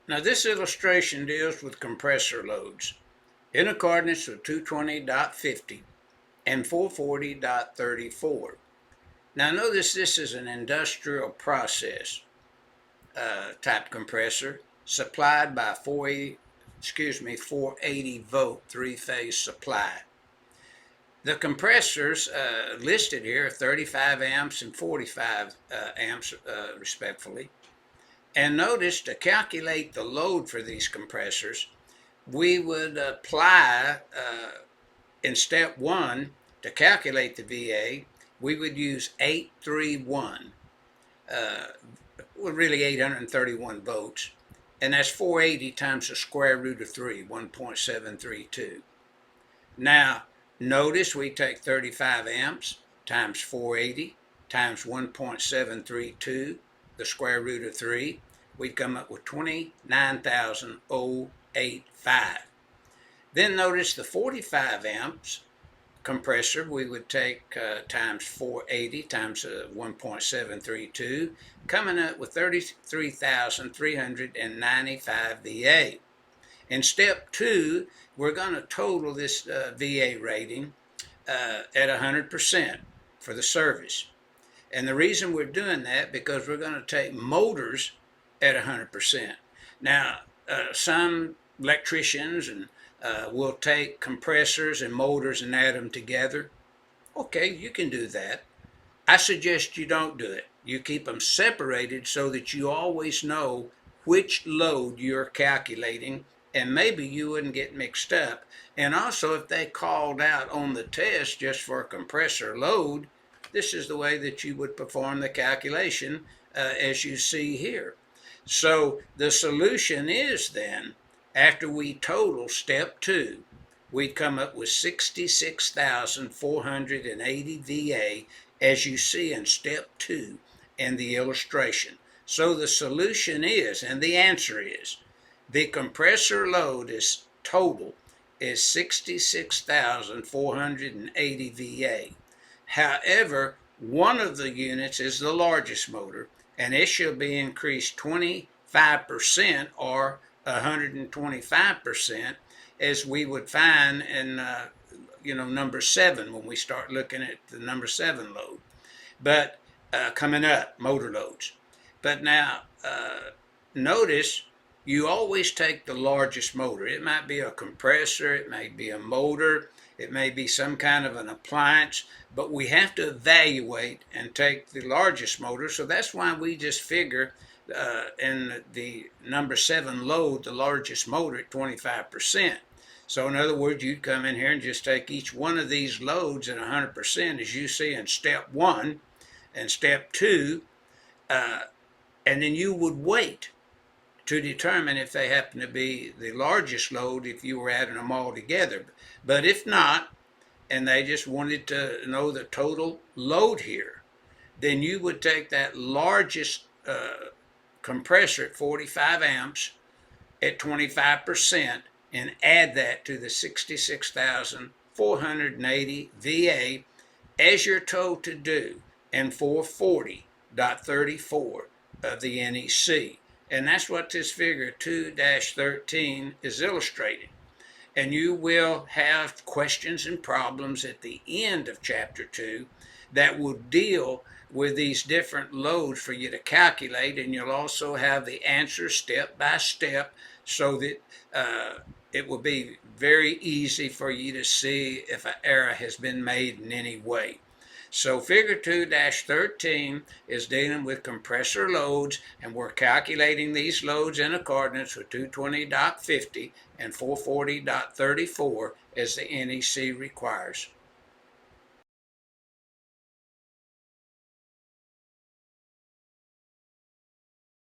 Now this illustration deals with compressor loads in accordance with 220.50 and 440.34. Now notice this is an industrial process type compressor supplied by 480 volt three-phase supply. The compressors listed here are 35 amps and 45 amps respectively. And notice to calculate the load for these compressors, we would apply in step 1 to calculate the VA, we would use 831, well really 831 volts, and that's 480 times the square root of 3, 1.732. Now notice we take 35 amps times 480 times 1.732, the square root of 3, we'd come up with 29,085. Then notice the 45 amps compressor, we would take times 480 times 1.732, coming up with 33,395 VA. In step 2, we're going to total this VA rating at 100% for the service. And the reason we're doing that because we're going to take motors at 100%. Now, some electricians and will take compressors and motors and add them together. Okay, you can do that. I suggest you don't do it. You keep them separated so that you always know which load you're calculating, and maybe you wouldn't get mixed up. And also, if they called out on the test just for a compressor load, this is the way that you would perform the calculation as you see here. So the solution is then, after we total step 2, we'd come up with 66,480 VA, as you see in step 2 in the illustration. So the solution is, and the answer is, the compressor load is total is 66,480 VA. However, one of the units is the largest motor, and it shall be increased 25% or 125%, as we would find in number 7 when we start looking at the number 7 load. But coming up, motor loads. But now notice you always take the largest motor. It might be a compressor, it may be a motor, it may be some kind of an appliance, but we have to evaluate and take the largest motor. So that's why we just figure in the number 7 load, the largest motor at 25%. So in other words, you'd come in here and just take each one of these loads at 100%, as you see in step 1 and step 2, and then you would wait to determine if they happen to be the largest load if you were adding them all together. But if not, and they just wanted to know the total load here, then you would take that largest compressor at 45 amps at 25% and add that to the 66,480 VA as you're told to do in 440.34 of the NEC. And that's what this figure 2-13 is illustrating. And you will have questions and problems at the end of chapter 2 that will deal with these different loads for you to calculate, and you'll also have the answer step by step so that it will be very easy for you to see if an error has been made in any way. So figure 2-13 is dealing with compressor loads, and we're calculating these loads in accordance with 220.50 and 440.34 as the NEC requires.